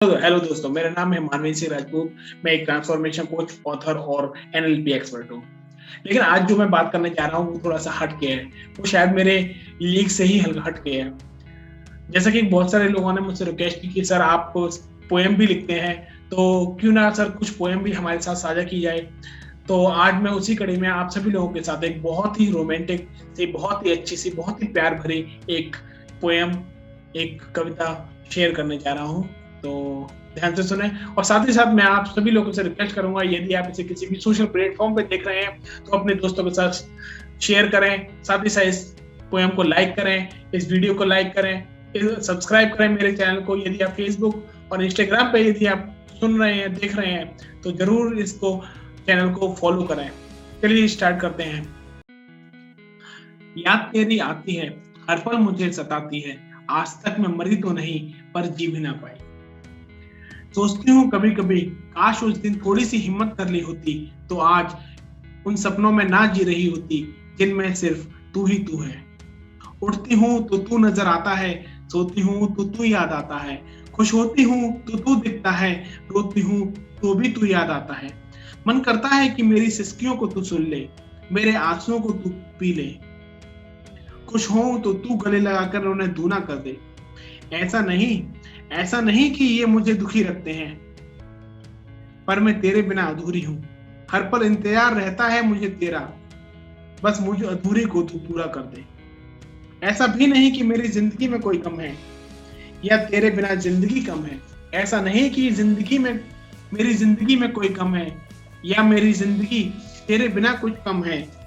Hello दोस्तों, मेरा नाम है मानवीर सिंह राजपूत। मैं एक ट्रांसफॉर्मेशन कोच, ऑथर और एनएलपी एक्सपर्ट हूँ। लेकिन आज जो मैं बात करने जा रहा हूँ वो थोड़ा सा हट के है। वो शायद मेरे लीग से ही हल्का हट के है। जैसा कि बहुत सारे लोगों ने मुझसे रिक्वेस्ट की कि सर आप पोएम भी लिखते हैं, तो क्यों ना सर कुछ पोएम भी हमारे साथ साझा की जाए। तो आज मैं उसी कड़ी में आप सभी लोगों के साथ एक बहुत ही रोमांटिक से, बहुत ही अच्छी सी, बहुत ही प्यार भरी एक पोएम, एक कविता शेयर करने जा रहा हूँ। तो ध्यान से सुने। और साथ ही साथ मैं आप सभी लोगों से रिक्वेस्ट करूंगा, यदि आप इसे किसी भी सोशल प्लेटफॉर्म पे देख रहे हैं तो अपने दोस्तों के साथ शेयर करें। साथ ही साथ इस पोएम को लाइक करें, इस वीडियो को लाइक करें, सब्सक्राइब करें मेरे चैनल को। यदि आप फेसबुक और इंस्टाग्राम पे यदि आप सुन रहे हैं, देख रहे हैं, तो जरूर इसको चैनल को फॉलो करें। चलिए स्टार्ट करते हैं। याद तेरी आती है, हर पल मुझे सताती है। आज तक मैं मरी तो नहीं, पर जी भी ना पाई। सोचती हूँ कभी कभी, काश उस दिन थोड़ी सी हिम्मत कर ली होती, तो आज उन सपनों में ना जी रही होती जिनमें सिर्फ तू ही तू है। उठती हूँ तो तू नजर आता है, सोती हूँ तो तू याद आता है। खुश होती हूँ तो तू दिखता है, रोती हूँ तो भी तू याद आता है। मन करता है कि मेरी सिसकियों को तू सुन ले, मेरे आंसुओं को तू पी ले। खुश हो तो तू गले लगाकर उन्हें दूना कर दे। ऐसा नहीं कि ये मुझे दुखी रखते हैं, पर मैं तेरे बिना अधूरी हूँ। हर पल इंतजार रहता है मुझे तेरा, बस मुझे अधूरी को तू पूरा कर दे। ऐसा भी नहीं कि मेरी जिंदगी में कोई कम है, या तेरे बिना जिंदगी कम है। ऐसा नहीं कि मेरी जिंदगी में कोई कम है, या मेरी जिंदगी तेरे बिना कुछ कम है।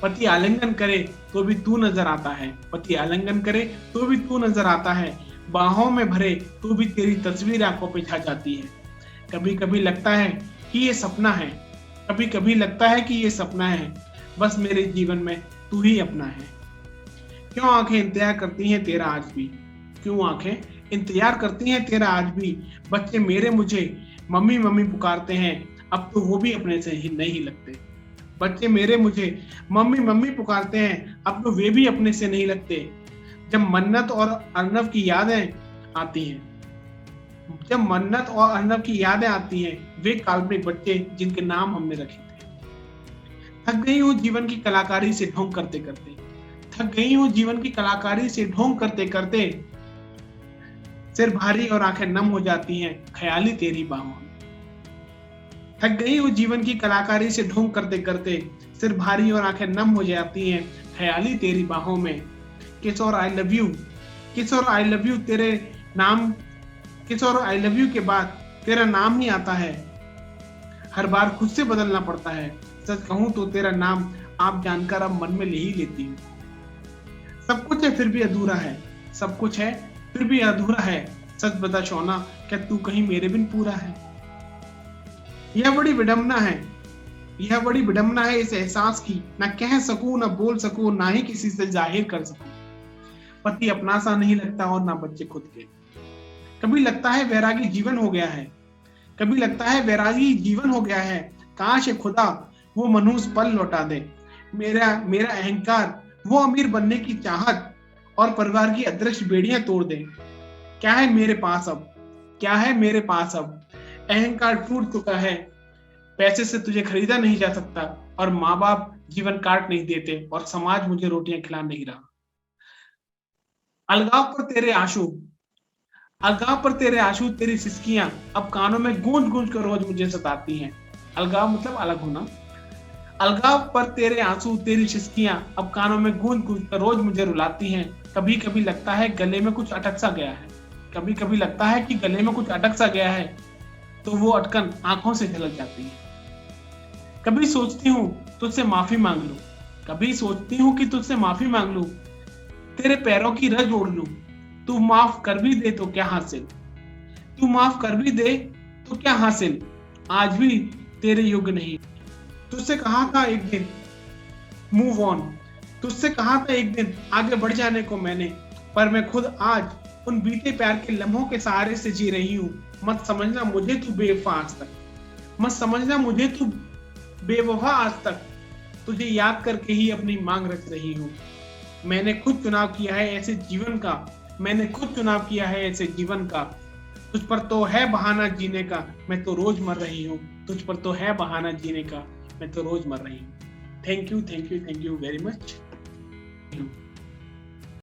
पति आलिंगन करे तो भी तू नजर आता है, पति आलिंगन करे तो भी तू नजर आता है। बाहों में भरे तो भी तेरी तस्वीर आंखों पे छा जाती है। कभी कभी लगता है कि ये सपना है, कभी कभी लगता है कि ये सपना है, बस मेरे जीवन में तू ही अपना है। क्यों आंखें इंतजार करती हैं तेरा आज भी, क्यों आंखें इंतजार करती हैं तेरा आज भी। बच्चे मेरे मुझे मम्मी मम्मी पुकारते हैं, अब तो वो भी अपने से ही नहीं लगते। बच्चे मेरे मुझे मम्मी मम्मी पुकारते हैं, अब तो वे भी अपने से नहीं लगते। जब मन्नत और अर्नब की यादें आती हैं, वे काल्पनिक बच्चे जिनके नाम हमने रखे थे। थक गई हूँ जीवन की कलाकारी से ढोंग करते करते, थक गई हूँ जीवन की कलाकारी से ढोंग करते करते। सिर भारी और आंखें नम हो जाती हैं ख्याली तेरी बाहों में। थक गई हूँ जीवन की कलाकारी से ढोंग करते करते, सिर भारी और आंखें नम हो जाती हैं ख्याली तेरी बाहों में। Kishore I love you, Kishore I love you तेरे नाम, किशोर आई लव यू के बाद तेरा नाम ही आता है। हर बार खुद से बदलना पड़ता है, सच कहूं तो तेरा नाम आप जानकर अब मन में ले ही लेती हूँ। सब कुछ है फिर भी अधूरा है, सब कुछ है फिर भी अधूरा है। सच बता शोना, क्या तू कहीं मेरे बिन पूरा है। यह बड़ी विडम्बना है इस एहसास की, ना कह सकूं, ना बोल सकूं, ना ही किसी से जाहिर कर सकूं। पति अपना सा नहीं लगता और ना बच्चे खुद के। कभी लगता है वैरागी जीवन हो गया है, कभी लगता है वैरागी जीवन हो गया है। काश खुदा वो मनहूस पल लौटा दे, मेरा अहंकार, वो अमीर बनने की चाहत और परिवार की अदृश्य बेड़ियां तोड़ दे। क्या है मेरे पास अब, क्या है मेरे पास अब। अहंकार टूट चुका है, पैसे से तुझे खरीदा नहीं जा सकता, और माँ बाप जीवन काट नहीं देते, और समाज मुझे रोटियां खिला नहीं रहा। अलगाव पर तेरे आंसू, अलगाव पर तेरे आंसू, तेरी सिसकियां अब कानों में गूंज गूंज कर रोज मुझे सताती हैं। अलगाव मतलब अलग होना। अलगाव पर तेरे आंसू, तेरी सिसकियां अब कानों में गूंज गूंज कर रोज मुझे रुलाती हैं। कभी कभी लगता है गले में कुछ अटक सा गया है, कभी कभी लगता है कि गले में कुछ अटक सा गया है, तो वो अटकन आंखों से झलक जाती है। कभी सोचती हूँ तुझसे माफी मांग लूं, कभी सोचती हूँ कि तुझसे माफी मांग लूं, तेरे पैरों की रज ओढ़ लूं। तू माफ कर भी दे तो क्या हासिल, तू माफ कर भी दे तो क्या हासिल। आज भी तेरे योग्य नहीं। तुझसे कहा था एक दिन मूव ऑन, तुझसे कहा था एक दिन आगे बढ़ जाने को मैंने, पर मैं खुद आज उन बीते प्यार के लम्हों के सहारे से जी रही हूँ। मत समझना मुझे तू बेवफा आज तक, मत समझना मुझे तू बेवफा आज तक, तुझे याद करके ही अपनी मांग रख रही हूँ। मैंने खुद चुनाव किया है ऐसे जीवन का, मैंने खुद चुनाव किया है ऐसे जीवन का, तुझ पर तो है बहाना जीने का, मैं तो रोज मर रही हूँ। तुझ पर तो है बहाना जीने का, मैं तो रोज मर रही हूँ। Thank you very much.